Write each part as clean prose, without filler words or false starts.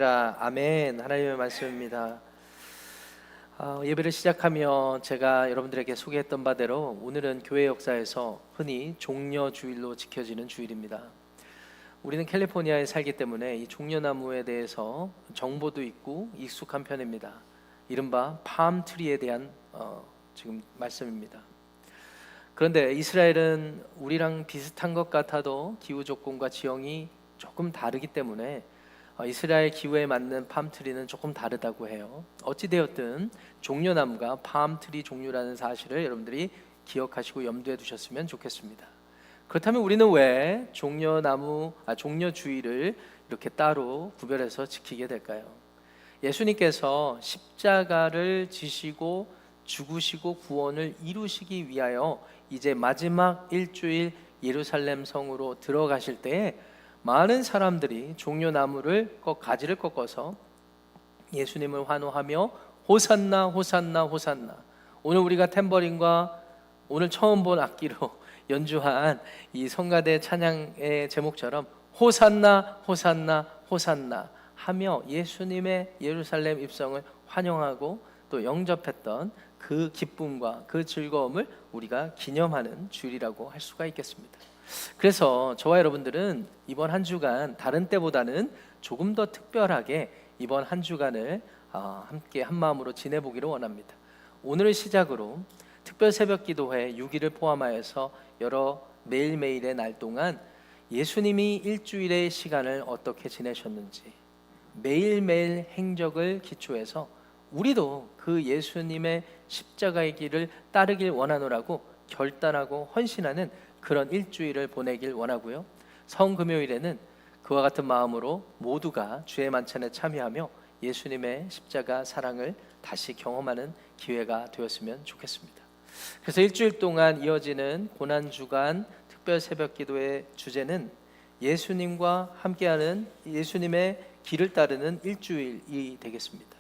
아멘. 하나님의 말씀입니다. 예배를 시작하며 제가 여러분들에게 소개했던 바대로 오늘은 교회 역사에서 흔히 종려주일로 지켜지는 주일입니다. 우리는 캘리포니아에 살기 때문에 이 종려나무에 대해서 정보도 있고 익숙한 편입니다. 이른바 팜트리에 대한 지금 말씀입니다. 그런데 이스라엘은 우리랑 비슷한 것 같아도 기후 조건과 지형이 조금 다르기 때문에 이스라엘 기후에 맞는 팜트리는 조금 다르다고 해요. 어찌되었든 종려나무가 팜트리 종류라는 사실을 여러분들이 기억하시고 염두에 두셨으면 좋겠습니다. 그렇다면 우리는 왜 종려주의를 이렇게 따로 구별해서 지키게 될까요? 예수님께서 십자가를 지시고 죽으시고 구원을 이루시기 위하여 이제 마지막 일주일 예루살렘 성으로 들어가실 때에 많은 사람들이 종려나무를 가지를 꺾어서 예수님을 환호하며 호산나 호산나 호산나. 오늘 우리가 탬버린과 오늘 처음 본 악기로 연주한 이 성가대 찬양의 제목처럼 호산나 호산나 호산나 하며 예수님의 예루살렘 입성을 환영하고 또 영접했던 그 기쁨과 그 즐거움을 우리가 기념하는 주일이라고 할 수가 있겠습니다. 그래서 저와 여러분들은 이번 한 주간 다른 때보다는 조금 더 특별하게 이번 한 주간을 함께 한 마음으로 지내보기를 원합니다. 오늘을 시작으로 특별 새벽 기도회 6일을 포함하여서 여러 매일매일의 날 동안 예수님이 일주일의 시간을 어떻게 지내셨는지 매일매일 행적을 기초해서 우리도 그 예수님의 십자가의 길을 따르길 원하노라고 결단하고 헌신하는 그런 일주일을 보내길 원하고요. 성금요일에는 그와 같은 마음으로 모두가 주의 만찬에 참여하며 예수님의 십자가 사랑을 다시 경험하는 기회가 되었으면 좋겠습니다. 그래서 일주일 동안 이어지는 고난주간 특별 새벽 기도의 주제는 예수님과 함께하는 예수님의 길을 따르는 일주일이 되겠습니다.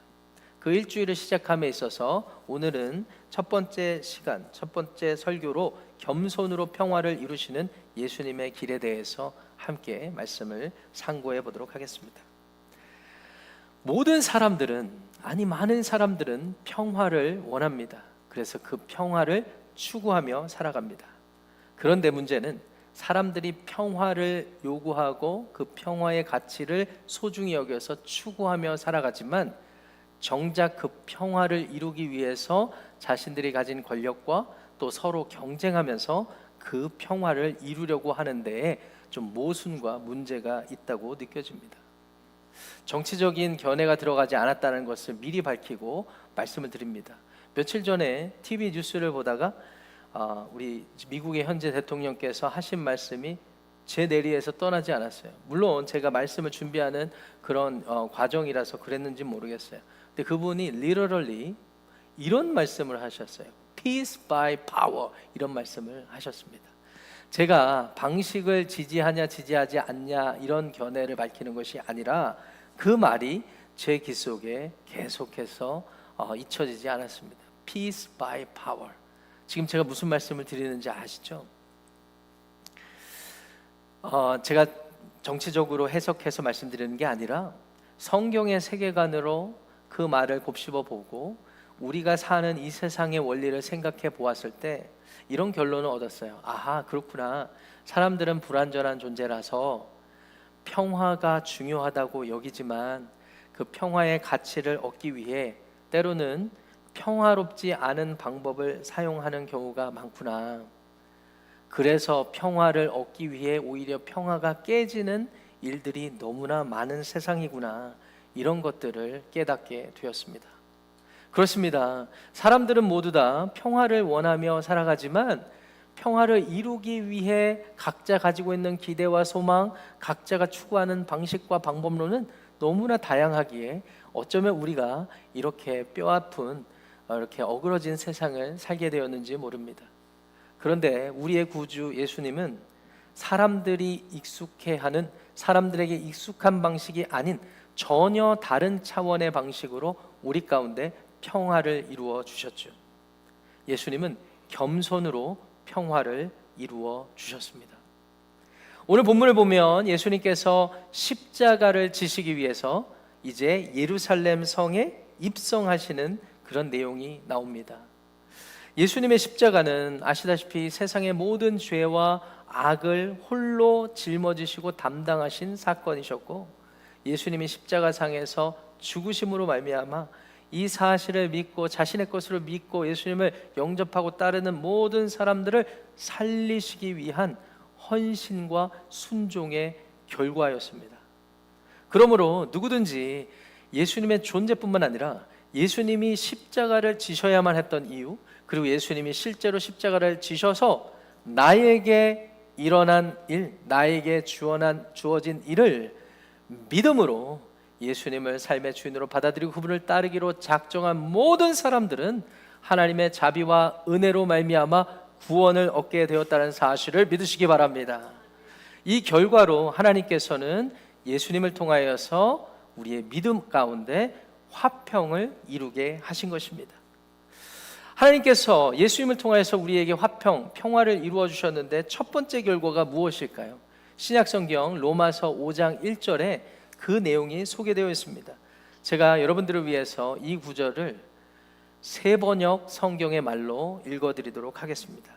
그 일주일을 시작함에 있어서 오늘은 첫 번째 시간, 첫 번째 설교로 겸손으로 평화를 이루시는 예수님의 길에 대해서 함께 말씀을 상고해 보도록 하겠습니다. 모든 사람들은, 많은 사람들은 평화를 원합니다. 그래서 그 평화를 추구하며 살아갑니다. 그런데 문제는 사람들이 평화를 요구하고 그 평화의 가치를 소중히 여겨서 추구하며 살아가지만 정작 그 평화를 이루기 위해서 자신들이 가진 권력과 또 서로 경쟁하면서 그 평화를 이루려고 하는 데에 좀 모순과 문제가 있다고 느껴집니다. 정치적인 견해가 들어가지 않았다는 것을 미리 밝히고 말씀을 드립니다. 며칠 전에 TV 뉴스를 보다가 우리 미국의 현재 대통령께서 하신 말씀이 제 뇌리에서 떠나지 않았어요. 물론 제가 말씀을 준비하는 그런 과정이라서 그랬는지 모르겠어요. 근데 그분이 literally 이런 말씀을 하셨어요. Peace by power, 이런 말씀을 하셨습니다. 제가 방식을 지지하냐 지지하지 않냐 이런 견해를 밝히는 것이 아니라 그 말이 제 귀 속에 계속해서 잊혀지지 않았습니다. Peace by power. 지금 제가 무슨 말씀을 드리는지 아시죠? 제가 정치적으로 해석해서 말씀드리는 게 아니라 성경의 세계관으로 그 말을 곱씹어 보고 우리가 사는 이 세상의 원리를 생각해 보았을 때 이런 결론을 얻었어요. 아하, 그렇구나. 사람들은 불완전한 존재라서 평화가 중요하다고 여기지만 그 평화의 가치를 얻기 위해 때로는 평화롭지 않은 방법을 사용하는 경우가 많구나. 그래서 평화를 얻기 위해 오히려 평화가 깨지는 일들이 너무나 많은 세상이구나. 이런 것들을 깨닫게 되었습니다. 그렇습니다. 사람들은 모두 다 평화를 원하며 살아가지만 평화를 이루기 위해 각자 가지고 있는 기대와 소망, 각자가 추구하는 방식과 방법론은 너무나 다양하기에 어쩌면 우리가 이렇게 뼈아픈 이렇게 어그러진 세상을 살게 되었는지 모릅니다. 그런데 우리의 구주 예수님은 사람들이 익숙해하는, 사람들에게 익숙한 방식이 아닌 전혀 다른 차원의 방식으로 우리 가운데 평화를 이루어 주셨죠. 예수님은 겸손으로 평화를 이루어 주셨습니다. 오늘 본문을 보면 예수님께서 십자가를 지시기 위해서 이제 예루살렘 성에 입성하시는 그런 내용이 나옵니다. 예수님의 십자가는 아시다시피 세상의 모든 죄와 악을 홀로 짊어지시고 담당하신 사건이셨고, 예수님이 십자가상에서 죽으심으로 말미암아 이 사실을 믿고 자신의 것으로 믿고 예수님을 영접하고 따르는 모든 사람들을 살리시기 위한 헌신과 순종의 결과였습니다. 그러므로 누구든지 예수님의 존재뿐만 아니라 예수님이 십자가를 지셔야만 했던 이유, 그리고 예수님이 실제로 십자가를 지셔서 나에게 일어난 일, 나에게 주어진 일을 믿음으로 예수님을 삶의 주인으로 받아들이고 그분을 따르기로 작정한 모든 사람들은 하나님의 자비와 은혜로 말미암아 구원을 얻게 되었다는 사실을 믿으시기 바랍니다. 이 결과로 하나님께서는 예수님을 통하여서 우리의 믿음 가운데 화평을 이루게 하신 것입니다. 하나님께서 예수님을 통하여서 우리에게 화평, 평화를 이루어 주셨는데 첫 번째 결과가 무엇일까요? 신약성경 로마서 5장 1절에 그 내용이 소개되어 있습니다. 제가 여러분들을 위해서 이 구절을 새번역 성경의 말로 읽어드리도록 하겠습니다.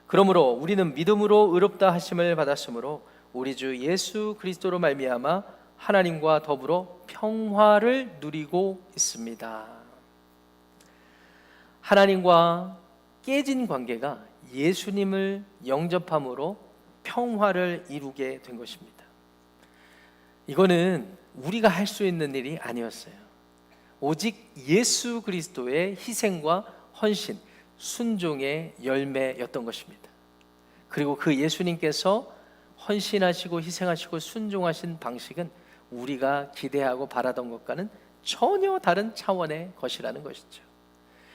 그러므로 우리는 믿음으로 의롭다 하심을 받았으므로 우리 주 예수 그리스도로 말미암아 하나님과 더불어 평화를 누리고 있습니다. 하나님과 깨진 관계가 예수님을 영접함으로 평화를 이루게 된 것입니다. 이거는 우리가 할 수 있는 일이 아니었어요. 오직 예수 그리스도의 희생과 헌신, 순종의 열매였던 것입니다. 그리고 그 예수님께서 헌신하시고 희생하시고 순종하신 방식은 우리가 기대하고 바라던 것과는 전혀 다른 차원의 것이라는 것이죠.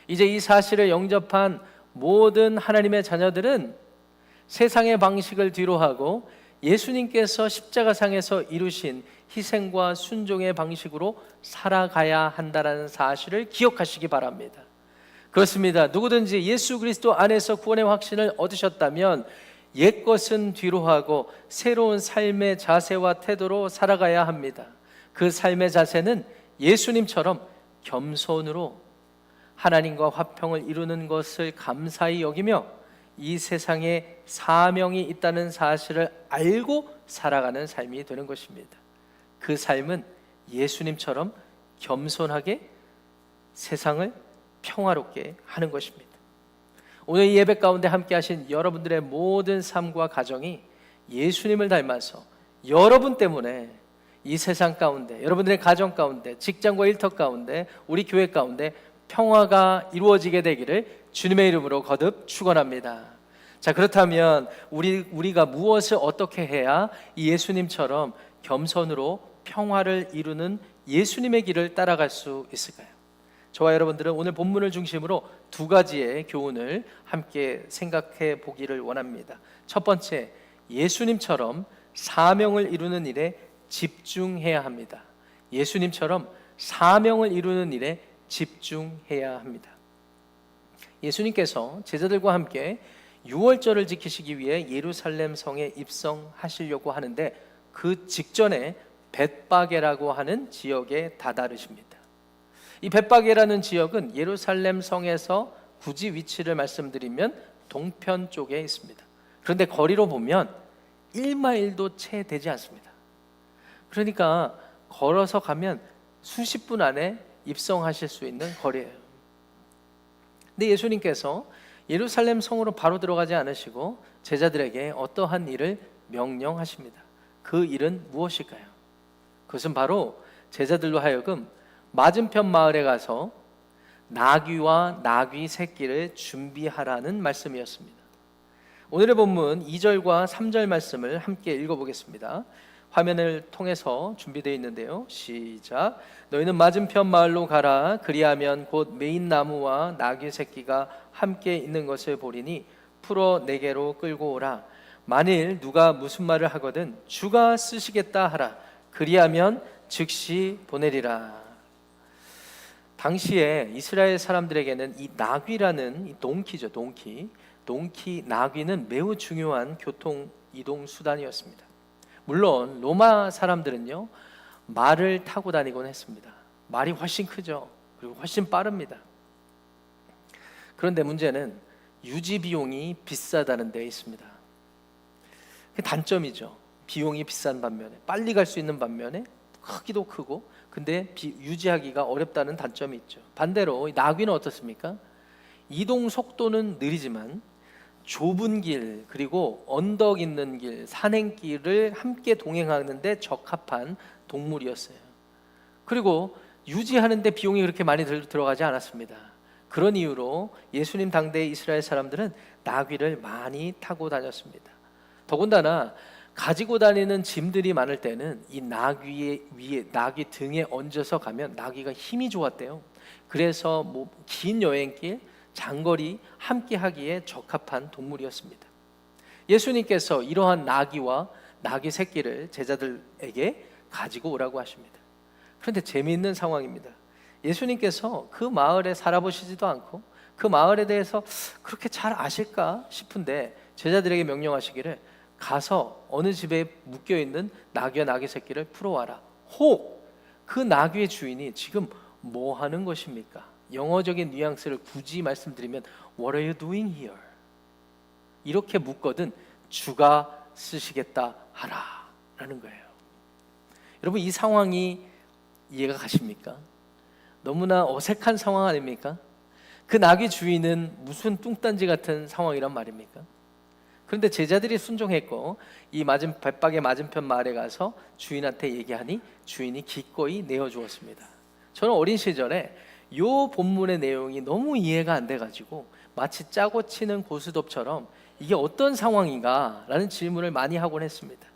이제 이 사실을 영접한 모든 하나님의 자녀들은 세상의 방식을 뒤로하고 예수님께서 십자가상에서 이루신 희생과 순종의 방식으로 살아가야 한다는 사실을 기억하시기 바랍니다. 그렇습니다. 누구든지 예수 그리스도 안에서 구원의 확신을 얻으셨다면 옛 것은 뒤로하고 새로운 삶의 자세와 태도로 살아가야 합니다. 그 삶의 자세는 예수님처럼 겸손으로 하나님과 화평을 이루는 것을 감사히 여기며 이 세상에 사명이 있다는 사실을 알고 살아가는 삶이 되는 것입니다. 그 삶은 예수님처럼 겸손하게 세상을 평화롭게 하는 것입니다. 오늘 이 예배 가운데 함께 하신 여러분들의 모든 삶과 가정이 예수님을 닮아서 여러분 때문에 이 세상 가운데, 여러분들의 가정 가운데, 직장과 일터 가운데, 우리 교회 가운데 평화가 이루어지게 되기를 주님의 이름으로 거듭 축원합니다. 자, 그렇다면 우리가 무엇을 어떻게 해야 이 예수님처럼 겸손으로 평화를 이루는 예수님의 길을 따라갈 수 있을까요? 저와 여러분들은 오늘 본문을 중심으로 두 가지의 교훈을 함께 생각해 보기를 원합니다. 첫 번째, 예수님처럼 사명을 이루는 일에 집중해야 합니다. 예수님처럼 사명을 이루는 일에 집중해야 합니다. 예수님께서 제자들과 함께 유월절을 지키시기 위해 예루살렘 성에 입성하시려고 하는데 그 직전에 벳바게라고 하는 지역에 다다르십니다. 이 벳바게라는 지역은 예루살렘 성에서 굳이 위치를 말씀드리면 동편 쪽에 있습니다. 그런데 거리로 보면 1마일도 채 되지 않습니다. 그러니까 걸어서 가면 수십 분 안에 입성하실 수 있는 거리예요. 근데 예수님께서 예루살렘 성으로 바로 들어가지 않으시고 제자들에게 어떠한 일을 명령하십니다. 그 일은 무엇일까요? 그것은 바로 제자들로 하여금 맞은편 마을에 가서 나귀와 나귀 새끼를 준비하라는 말씀이었습니다. 오늘의 본문 2절과 3절 말씀을 함께 읽어보겠습니다. 화면을 통해서 준비되어 있는데요. 시작. 너희는 맞은편 마을로 가라. 그리하면 곧 메인 나무와 나귀 새끼가 함께 있는 것을 보리니 풀어 내게로 끌고 오라. 만일 누가 무슨 말을 하거든 주가 쓰시겠다 하라. 그리하면 즉시 보내리라. 당시에 이스라엘 사람들에게는 이 나귀라는 이 동키죠. 동키 나귀는 매우 중요한 교통 이동 수단이었습니다. 물론 로마 사람들은요 말을 타고 다니곤 했습니다. 말이 훨씬 크죠. 그리고 훨씬 빠릅니다. 그런데 문제는 유지 비용이 비싸다는 데 있습니다. 그게 단점이죠. 비용이 비싼 반면에 빨리 갈 수 있는 반면에 크기도 크고, 근데 유지하기가 어렵다는 단점이 있죠. 반대로 나귀는 어떻습니까? 이동 속도는 느리지만 좁은 길, 그리고 언덕 있는 길, 산행길을 함께 동행하는데 적합한 동물이었어요. 그리고 유지하는데 비용이 그렇게 많이 들어가지 않았습니다. 그런 이유로 예수님 당대의 이스라엘 사람들은 나귀를 많이 타고 다녔습니다. 더군다나 가지고 다니는 짐들이 많을 때는 이 나귀 위에, 나귀 등에 얹어서 가면 나귀가 힘이 좋았대요. 그래서 긴 여행길, 장거리 함께 하기에 적합한 동물이었습니다. 예수님께서 이러한 나귀와 나귀 새끼를 제자들에게 가지고 오라고 하십니다. 그런데 재미있는 상황입니다. 예수님께서 그 마을에 살아보시지도 않고 그 마을에 대해서 그렇게 잘 아실까 싶은데 제자들에게 명령하시기를, 가서 어느 집에 묶여있는 나귀와 나귀 새끼를 풀어와라. 혹 그 나귀의 주인이 지금 뭐 하는 것입니까? 영어적인 뉘앙스를 굳이 말씀드리면 What are you doing here? 이렇게 묻거든 주가 쓰시겠다 하라 라는 거예요. 여러분, 이 상황이 이해가 가십니까? 너무나 어색한 상황 아닙니까? 그 나귀 주인은 무슨 뚱딴지 같은 상황이란 말입니까? 그런데 제자들이 순종했고 이 벳박의 맞은편 마을에 가서 주인한테 얘기하니 주인이 기꺼이 내어주었습니다. 저는 어린 시절에 이 본문의 내용이 너무 이해가 안 돼가지고 마치 짜고 치는 고스톱처럼 이게 어떤 상황인가 라는 질문을 많이 하곤 했습니다.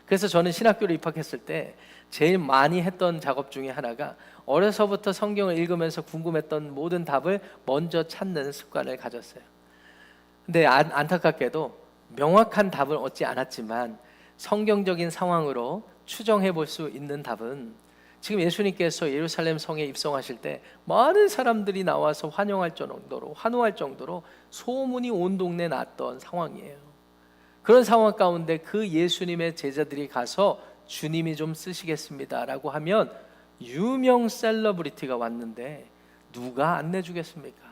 그래서 저는 신학교를 입학했을 때 제일 많이 했던 작업 중에 하나가 어려서부터 성경을 읽으면서 궁금했던 모든 답을 먼저 찾는 습관을 가졌어요. 근데 안타깝게도 명확한 답을 얻지 않았지만 성경적인 상황으로 추정해 볼 수 있는 답은, 지금 예수님께서 예루살렘 성에 입성하실 때 많은 사람들이 나와서 환호할 정도로 소문이 온 동네에 났던 상황이에요. 그런 상황 가운데 그 예수님의 제자들이 가서 주님이 좀 쓰시겠습니다 라고 하면 유명 셀러브리티가 왔는데 누가 안내 주겠습니까?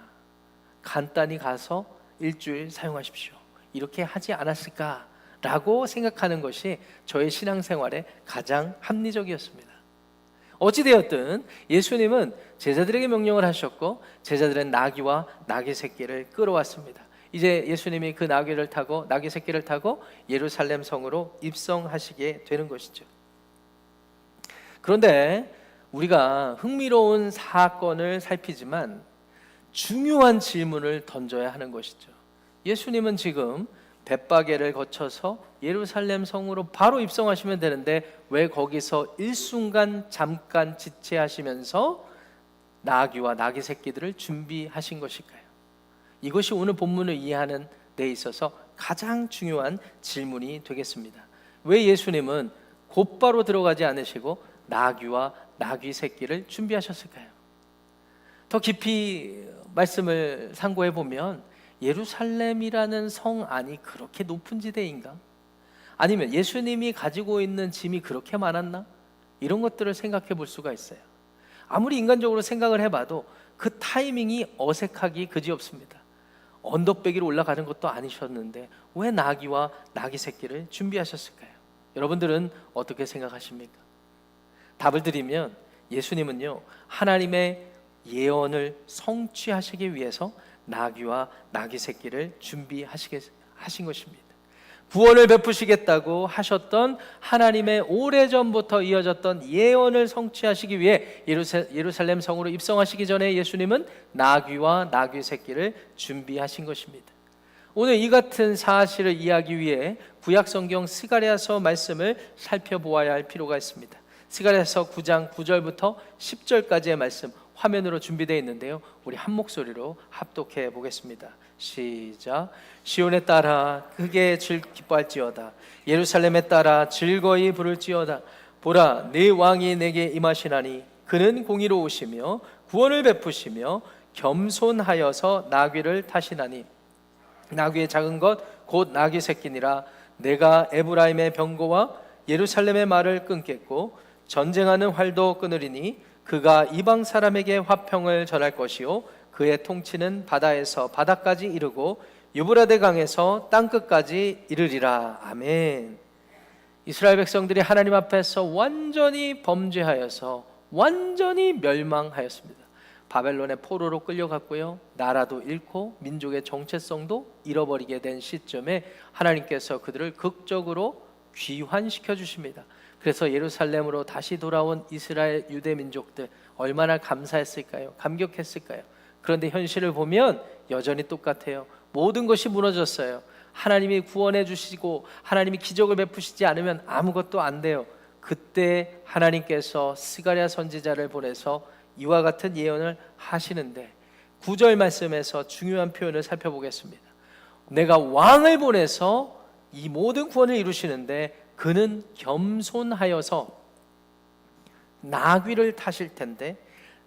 간단히 가서 일주일 사용하십시오, 이렇게 하지 않았을까라고 생각하는 것이 저의 신앙생활의 가장 합리적이었습니다. 어찌되었든 예수님은 제자들에게 명령을 하셨고 제자들은 나귀와 나귀 새끼를 끌어왔습니다. 이제 예수님이 그 나귀 새끼를 타고 예루살렘 성으로 입성하시게 되는 것이죠. 그런데 우리가 흥미로운 사건을 살피지만 중요한 질문을 던져야 하는 것이죠. 예수님은 지금 벳바게를 거쳐서 예루살렘 성으로 바로 입성하시면 되는데 왜 거기서 일순간 잠깐 지체하시면서 나귀와 나귀 새끼들을 준비하신 것일까요? 이것이 오늘 본문을 이해하는 데 있어서 가장 중요한 질문이 되겠습니다. 왜 예수님은 곧바로 들어가지 않으시고 나귀와 나귀 새끼를 준비하셨을까요? 더 깊이 말씀을 상고해 보면 예루살렘이라는 성 안이 그렇게 높은 지대인가? 아니면 예수님이 가지고 있는 짐이 그렇게 많았나? 이런 것들을 생각해 볼 수가 있어요. 아무리 인간적으로 생각을 해봐도 그 타이밍이 어색하기 그지없습니다. 언덕배기로 올라가는 것도 아니셨는데 왜 나귀와 나귀 새끼를 준비하셨을까요? 여러분들은 어떻게 생각하십니까? 답을 드리면 예수님은요, 하나님의 예언을 성취하시기 위해서 나귀와 나귀 새끼를 준비하신 것입니다. 구원을 베푸시겠다고 하셨던 하나님의 오래전부터 이어졌던 예언을 성취하시기 위해 예루살렘 성으로 입성하시기 전에 예수님은 나귀와 나귀 새끼를 준비하신 것입니다. 오늘 이 같은 사실을 이해하기 위해 구약성경 스가랴서 말씀을 살펴보아야 할 필요가 있습니다. 스가랴서 9장 9절부터 10절까지의 말씀 화면으로 준비되어 있는데요, 우리 한 목소리로 합독해 보겠습니다. 시작. 시온에 따라 크게 기뻐할지어다. 예루살렘에 따라 즐거이 부를지어다. 보라, 네 왕이 내게 임하시나니 그는 공의로우시며 구원을 베푸시며 겸손하여서 나귀를 타시나니 나귀의 작은 것 곧 나귀 새끼니라. 내가 에브라임의 병거와 예루살렘의 말을 끊겠고 전쟁하는 활도 끊으리니 그가 이방 사람에게 화평을 전할 것이요 그의 통치는 바다에서 바다까지 이르고 유브라데 강에서 땅끝까지 이르리라. 아멘. 이스라엘 백성들이 하나님 앞에서 완전히 범죄하여서 완전히 멸망하였습니다. 바벨론의 포로로 끌려갔고요, 나라도 잃고 민족의 정체성도 잃어버리게 된 시점에 하나님께서 그들을 극적으로 귀환시켜 주십니다. 그래서 예루살렘으로 다시 돌아온 이스라엘 유대 민족들 얼마나 감사했을까요? 감격했을까요? 그런데 현실을 보면 여전히 똑같아요. 모든 것이 무너졌어요. 하나님이 구원해 주시고 하나님이 기적을 베푸시지 않으면 아무것도 안 돼요. 그때 하나님께서 스가랴 선지자를 보내서 이와 같은 예언을 하시는데 9절 말씀에서 중요한 표현을 살펴보겠습니다. 내가 왕을 보내서 이 모든 구원을 이루시는데 그는 겸손하여서 나귀를 타실 텐데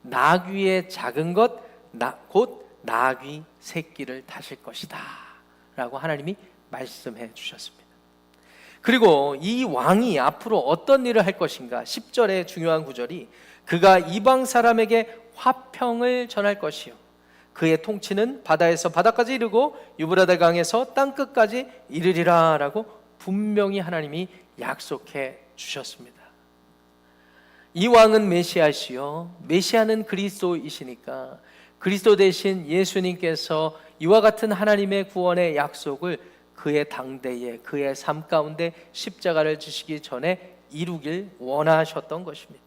나귀의 작은 것 곧 나귀 새끼를 타실 것이다 라고 하나님이 말씀해 주셨습니다. 그리고 이 왕이 앞으로 어떤 일을 할 것인가? 10절의 중요한 구절이 그가 이방 사람에게 화평을 전할 것이요 그의 통치는 바다에서 바다까지 이르고 유브라데 강에서 땅끝까지 이르리라 라고 분명히 하나님이 약속해 주셨습니다. 이 왕은 메시아시요 메시아는 그리스도이시니까 그리스도 대신 예수님께서 이와 같은 하나님의 구원의 약속을 그의 당대에 그의 삶 가운데 십자가를 지시기 전에 이루길 원하셨던 것입니다.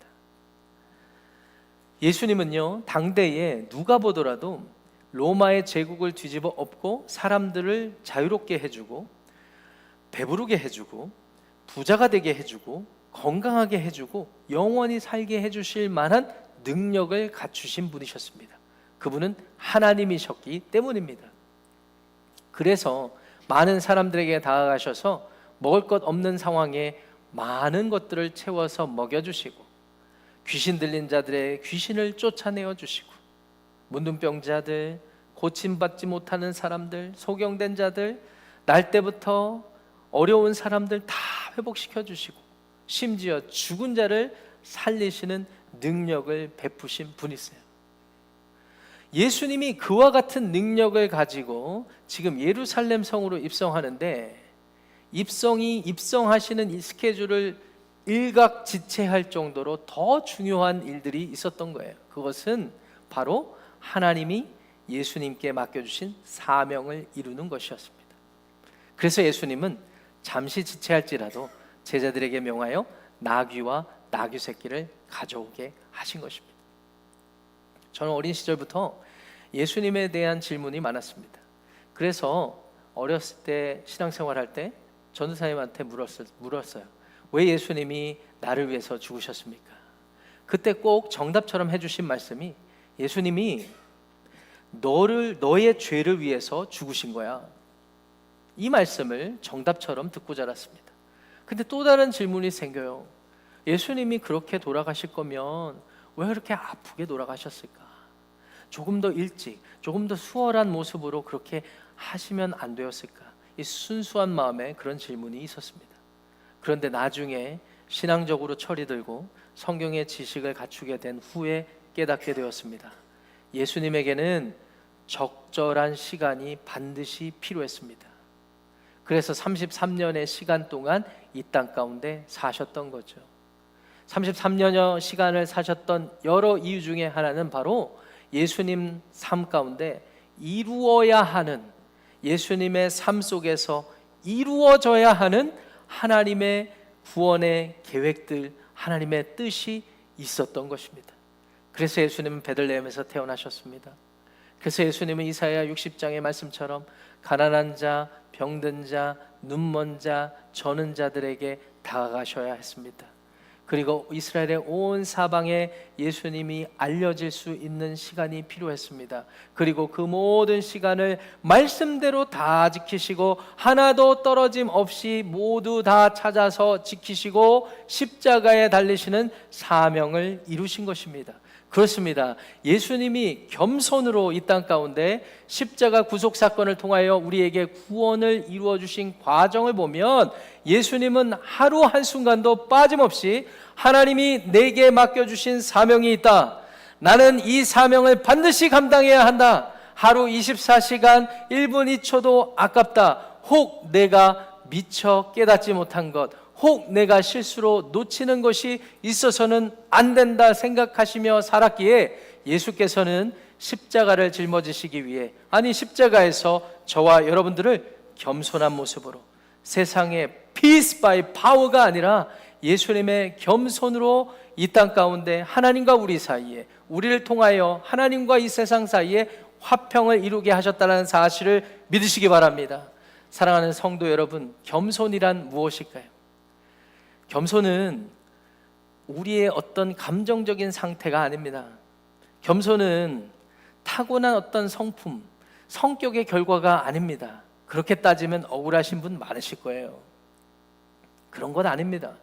예수님은요 당대에 누가 보더라도 로마의 제국을 뒤집어 엎고 사람들을 자유롭게 해주고 배부르게 해주고 부자가 되게 해주고 건강하게 해주고 영원히 살게 해주실 만한 능력을 갖추신 분이셨습니다. 그분은 하나님이셨기 때문입니다. 그래서 많은 사람들에게 다가가셔서 먹을 것 없는 상황에 많은 것들을 채워서 먹여주시고 귀신 들린 자들의 귀신을 쫓아내어 주시고 문둥병자들, 고침받지 못하는 사람들, 소경된 자들, 날 때부터 어려운 사람들 다 회복시켜 주시고 심지어 죽은 자를 살리시는 능력을 베푸신 분이세요. 예수님이 그와 같은 능력을 가지고 지금 예루살렘 성으로 입성하는데 입성하시는 이 스케줄을 일각지체할 정도로 더 중요한 일들이 있었던 거예요. 그것은 바로 하나님이 예수님께 맡겨주신 사명을 이루는 것이었습니다. 그래서 예수님은 잠시 지체할지라도 제자들에게 명하여 나귀와 나귀 새끼를 가져오게 하신 것입니다. 저는 어린 시절부터 예수님에 대한 질문이 많았습니다. 그래서 어렸을 때 신앙생활할 때 전도사님한테 물었어요. 왜 예수님이 나를 위해서 죽으셨습니까? 그때 꼭 정답처럼 해주신 말씀이 예수님이 너의 죄를 위해서 죽으신 거야. 이 말씀을 정답처럼 듣고 자랐습니다. 근데 또 다른 질문이 생겨요. 예수님이 그렇게 돌아가실 거면 왜 그렇게 아프게 돌아가셨을까? 조금 더 일찍, 조금 더 수월한 모습으로 그렇게 하시면 안 되었을까? 이 순수한 마음에 그런 질문이 있었습니다. 그런데 나중에 신앙적으로 철이 들고 성경의 지식을 갖추게 된 후에 깨닫게 되었습니다. 예수님에게는 적절한 시간이 반드시 필요했습니다. 그래서 33년의 시간 동안 이 땅 가운데 사셨던 거죠. 33년여 시간을 사셨던 여러 이유 중에 하나는 바로 예수님 삶 가운데 이루어야 하는, 예수님의 삶 속에서 이루어져야 하는 하나님의 구원의 계획들, 하나님의 뜻이 있었던 것입니다. 그래서 예수님은 베들레헴에서 태어나셨습니다. 그래서 예수님은 이사야 60장의 말씀처럼 가난한 자, 병든 자, 눈먼 자, 저는 자들에게 다가가셔야 했습니다. 그리고 이스라엘의 온 사방에 예수님이 알려질 수 있는 시간이 필요했습니다. 그리고 그 모든 시간을 말씀대로 다 지키시고 하나도 떨어짐 없이 모두 다 찾아서 지키시고 십자가에 달리시는 사명을 이루신 것입니다. 그렇습니다. 예수님이 겸손으로 이 땅 가운데 십자가 구속 사건을 통하여 우리에게 구원을 이루어 주신 과정을 보면 예수님은 하루 한순간도 빠짐없이 하나님이 내게 맡겨주신 사명이 있다, 나는 이 사명을 반드시 감당해야 한다, 하루 24시간 1분 2초도 아깝다, 혹 내가 미처 깨닫지 못한 것, 혹 내가 실수로 놓치는 것이 있어서는 안 된다 생각하시며 살았기에 예수께서는 십자가를 짊어지시기 위해, 아니 십자가에서 저와 여러분들을 겸손한 모습으로, 세상의 peace by power가 아니라 예수님의 겸손으로 이 땅 가운데 하나님과 우리 사이에, 우리를 통하여 하나님과 이 세상 사이에 화평을 이루게 하셨다는 사실을 믿으시기 바랍니다. 사랑하는 성도 여러분, 겸손이란 무엇일까요? 겸손은 우리의 어떤 감정적인 상태가 아닙니다. 겸손은 타고난 어떤 성품, 성격의 결과가 아닙니다. 그렇게 따지면 억울하신 분 많으실 거예요. 그런 건 아닙니다.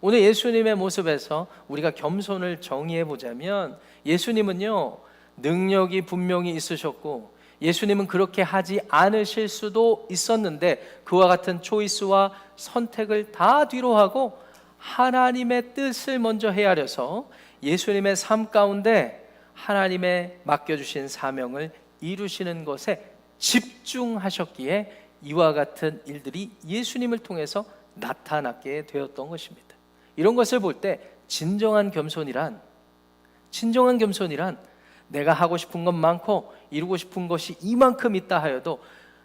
오늘 예수님의 모습에서 우리가 겸손을 정의해 보자면, 예수님은요, 능력이 분명히 있으셨고 예수님은 그렇게 하지 않으실 수도 있었는데, 그와 같은 초이스와 선택을 다 뒤로 하고 하나님의 뜻을 먼저 헤아려서 예수님의 삶 가운데 하나님의 맡겨주신 사명을 이루시는 것에 집중하셨기에 이와 같은 일들이 예수님을 통해서 나타나게 되었던 것입니다. 이런 것을 볼 때 진정한 겸손이란 내가 하고 싶은 것 많고 이루고 싶은 것이 이만큼 있다 하여도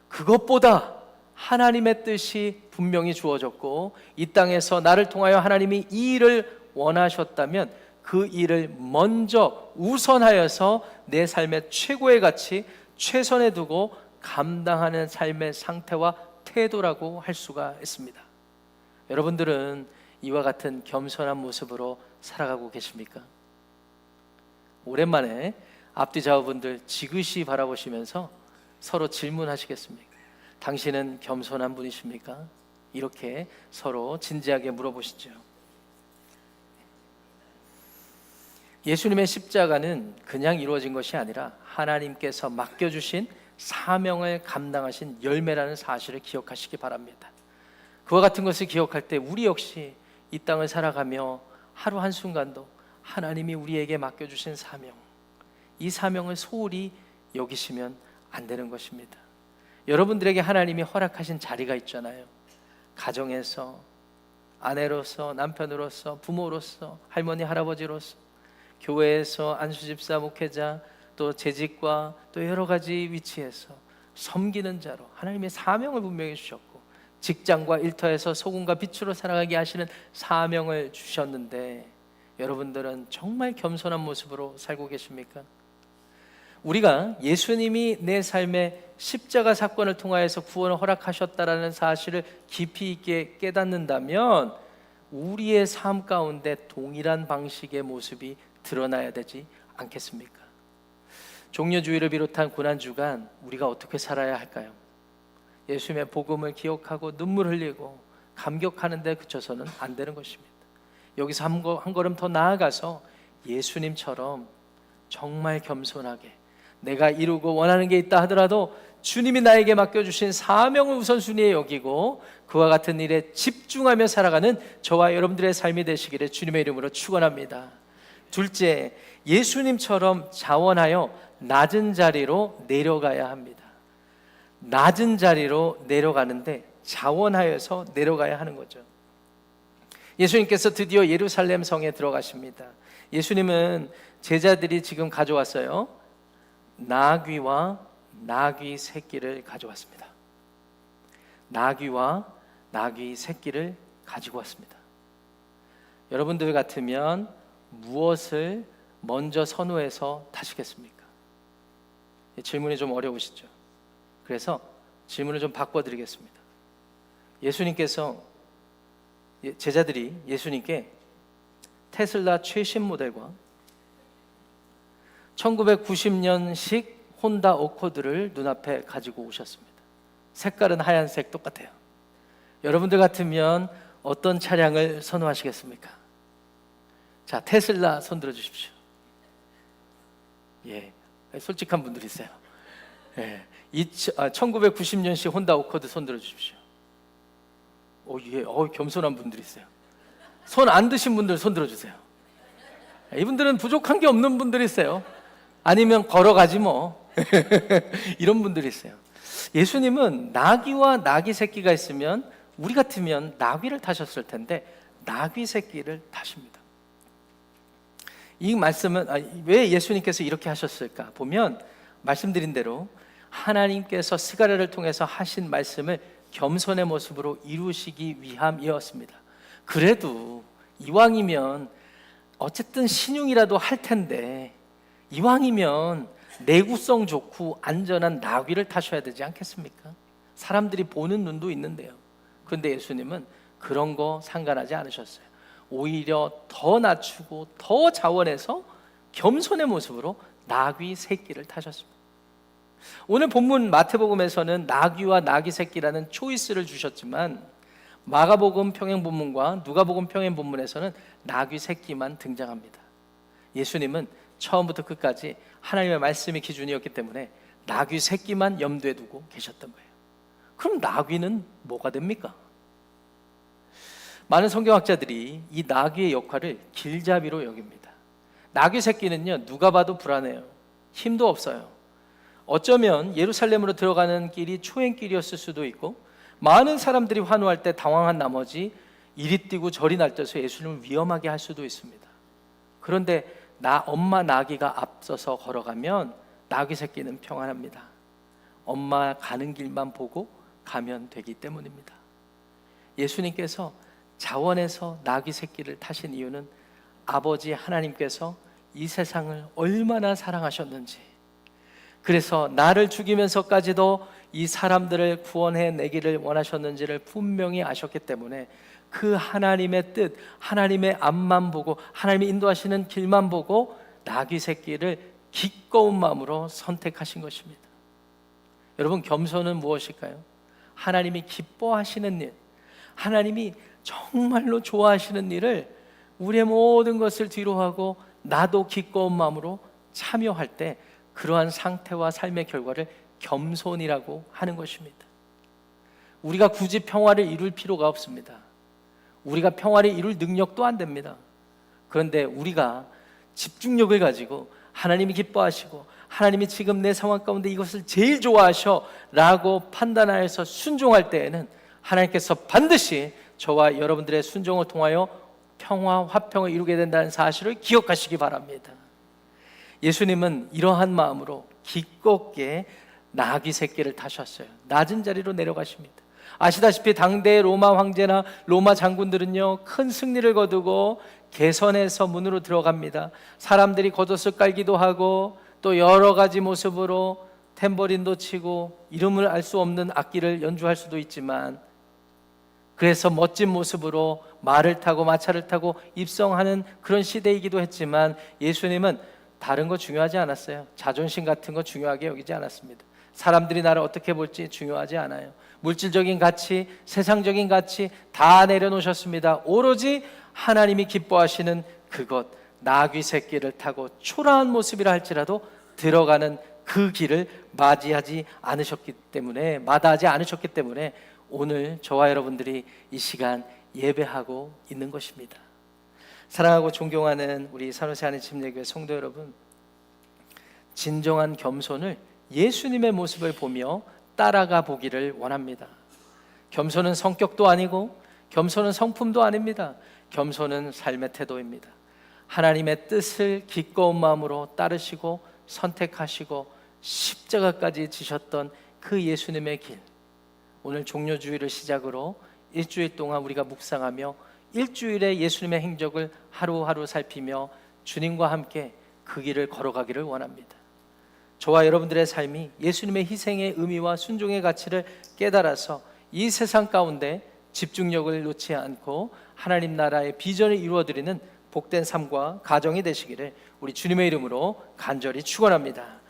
그것보다 하나님의 뜻이 분명히 주어졌고 이 땅에서 나를 통하여 하나님이 이 일을 원하셨다면 그 일을 먼저 우선하여서 내 삶의 최고의 가치, 최선에 두고 감당하는 삶의 상태와 태도라고 할 수가 있습니다. 여러분들은 이와 같은 겸손한 모습으로 살아가고 계십니까? 오랜만에 앞뒤 좌우분들 지그시 바라보시면서 서로 질문하시겠습니까? 당신은 겸손한 분이십니까? 이렇게 서로 진지하게 물어보시죠. 예수님의 십자가는 그냥 이루어진 것이 아니라 하나님께서 맡겨주신 사명을 감당하신 열매라는 사실을 기억하시기 바랍니다. 그와 같은 것을 기억할 때 우리 역시 이 땅을 살아가며 하루 한순간도 하나님이 우리에게 맡겨주신 사명, 이 사명을 소홀히 여기시면 안 되는 것입니다. 여러분들에게 하나님이 허락하신 자리가 있잖아요. 가정에서, 아내로서, 남편으로서, 부모로서, 할머니, 할아버지로서, 교회에서 안수집사, 목회자, 또 재직과 또 여러 가지 위치에서 섬기는 자로 하나님의 사명을 분명히 주셨고, 직장과 일터에서 소금과 빛으로 살아가게 하시는 사명을 주셨는데, 여러분들은 정말 겸손한 모습으로 살고 계십니까? 우리가 예수님이 내 삶의 십자가 사건을 통하여서 구원을 허락하셨다라는 사실을 깊이 있게 깨닫는다면 우리의 삶 가운데 동일한 방식의 모습이 드러나야 되지 않겠습니까? 종려주의를 비롯한 고난주간 우리가 어떻게 살아야 할까요? 예수님의 복음을 기억하고 눈물 흘리고 감격하는 데 그쳐서는 안 되는 것입니다. 여기서 한 걸음 더 나아가서 예수님처럼 정말 겸손하게 내가 이루고 원하는 게 있다 하더라도 주님이 나에게 맡겨주신 사명을 우선순위에 여기고 그와 같은 일에 집중하며 살아가는 저와 여러분들의 삶이 되시기를 주님의 이름으로 축원합니다. 둘째, 예수님처럼 자원하여 낮은 자리로 내려가야 합니다. 낮은 자리로 내려가는데 자원하여서 내려가야 하는 거죠. 예수님께서 드디어 예루살렘 성에 들어가십니다. 예수님은 제자들이 지금 가져왔어요. 나귀와 나귀 새끼를 가져왔습니다. 나귀와 나귀 새끼를 가지고 왔습니다. 여러분들 같으면 무엇을 먼저 선호해서 타시겠습니까? 질문이 좀 어려우시죠? 그래서 질문을 좀 바꿔드리겠습니다. 제자들이 예수님께 테슬라 최신 모델과 1990년식 혼다 어코드를 눈앞에 가지고 오셨습니다. 색깔은 하얀색 똑같아요. 여러분들 같으면 어떤 차량을 선호하시겠습니까? 자, 테슬라 손 들어 주십시오. 예, 솔직한 분들 있어요. 예, 1990년식 혼다 어코드 손 들어 주십시오. 예, 겸손한 분들이 있어요. 손 안 드신 분들 손 들어주세요. 이분들은 부족한 게 없는 분들이 있어요. 아니면 걸어가지 뭐. 이런 분들이 있어요. 예수님은 나귀와 나귀 새끼가 있으면 우리 같으면 나귀를 타셨을 텐데 나귀 새끼를 타십니다. 이 말씀은 왜 예수님께서 이렇게 하셨을까 보면 말씀드린 대로 하나님께서 스가랴를 통해서 하신 말씀을 겸손의 모습으로 이루시기 위함이었습니다. 그래도 이왕이면 어쨌든 신용이라도 할 텐데 이왕이면 내구성 좋고 안전한 나귀를 타셔야 되지 않겠습니까? 사람들이 보는 눈도 있는데요. 그런데 예수님은 그런 거 상관하지 않으셨어요. 오히려 더 낮추고 더 자원해서 겸손의 모습으로 나귀 새끼를 타셨습니다. 오늘 본문 마태복음에서는 나귀와 나귀 새끼라는 초이스를 주셨지만 마가복음 평행본문과 누가복음 평행본문에서는 나귀 새끼만 등장합니다. 예수님은 처음부터 끝까지 하나님의 말씀이 기준이었기 때문에 나귀 새끼만 염두에 두고 계셨던 거예요. 그럼 나귀는 뭐가 됩니까? 많은 성경학자들이 이 나귀의 역할을 길잡이로 여깁니다. 나귀 새끼는요, 누가 봐도 불안해요. 힘도 없어요. 어쩌면 예루살렘으로 들어가는 길이 초행길이었을 수도 있고 많은 사람들이 환호할 때 당황한 나머지 이리 뛰고 저리 날뛰어서 예수님을 위험하게 할 수도 있습니다. 그런데 엄마 나귀가 앞서서 걸어가면 나귀 새끼는 평안합니다. 엄마 가는 길만 보고 가면 되기 때문입니다. 예수님께서 자원에서 나귀 새끼를 타신 이유는 아버지 하나님께서 이 세상을 얼마나 사랑하셨는지, 그래서 나를 죽이면서까지도 이 사람들을 구원해 내기를 원하셨는지를 분명히 아셨기 때문에 그 하나님의 뜻, 하나님의 앞만 보고 하나님이 인도하시는 길만 보고 나귀 새끼를 기꺼운 마음으로 선택하신 것입니다. 여러분, 겸손은 무엇일까요? 하나님이 기뻐하시는 일, 하나님이 정말로 좋아하시는 일을 우리의 모든 것을 뒤로하고 나도 기꺼운 마음으로 참여할 때 그러한 상태와 삶의 결과를 겸손이라고 하는 것입니다. 우리가 굳이 평화를 이룰 필요가 없습니다. 우리가 평화를 이룰 능력도 안 됩니다. 그런데 우리가 집중력을 가지고 하나님이 기뻐하시고 하나님이 지금 내 상황 가운데 이것을 제일 좋아하셔 라고 판단하여서 순종할 때에는 하나님께서 반드시 저와 여러분들의 순종을 통하여 평화, 화평을 이루게 된다는 사실을 기억하시기 바랍니다. 예수님은 이러한 마음으로 기껍게 나귀 새끼를 타셨어요. 낮은 자리로 내려가십니다. 아시다시피 당대의 로마 황제나 로마 장군들은요, 큰 승리를 거두고 개선에서 문으로 들어갑니다. 사람들이 겉옷을 깔기도 하고 또 여러 가지 모습으로 탬버린도 치고 이름을 알 수 없는 악기를 연주할 수도 있지만, 그래서 멋진 모습으로 말을 타고 마차를 타고 입성하는 그런 시대이기도 했지만 예수님은 다른 거 중요하지 않았어요. 자존심 같은 거 중요하게 여기지 않았습니다. 사람들이 나를 어떻게 볼지 중요하지 않아요. 물질적인 가치, 세상적인 가치 다 내려놓으셨습니다. 오로지 하나님이 기뻐하시는 그것, 나귀 새끼를 타고 초라한 모습이라 할지라도 들어가는 그 길을 마다하지 않으셨기 때문에 오늘 저와 여러분들이 이 시간 예배하고 있는 것입니다. 사랑하고 존경하는 우리 산호세 한인침례교회 성도 여러분, 진정한 겸손을 예수님의 모습을 보며 따라가 보기를 원합니다. 겸손은 성격도 아니고 겸손은 성품도 아닙니다. 겸손은 삶의 태도입니다. 하나님의 뜻을 기꺼운 마음으로 따르시고 선택하시고 십자가까지 지셨던 그 예수님의 길, 오늘 종료주일을 시작으로 일주일 동안 우리가 묵상하며 일주일의 예수님의 행적을 하루하루 살피며 주님과 함께 그 길을 걸어가기를 원합니다. 저와 여러분들의 삶이 예수님의 희생의 의미와 순종의 가치를 깨달아서 이 세상 가운데 집중력을 놓지 않고 하나님 나라의 비전을 이루어드리는 복된 삶과 가정이 되시기를 우리 주님의 이름으로 간절히 축원합니다.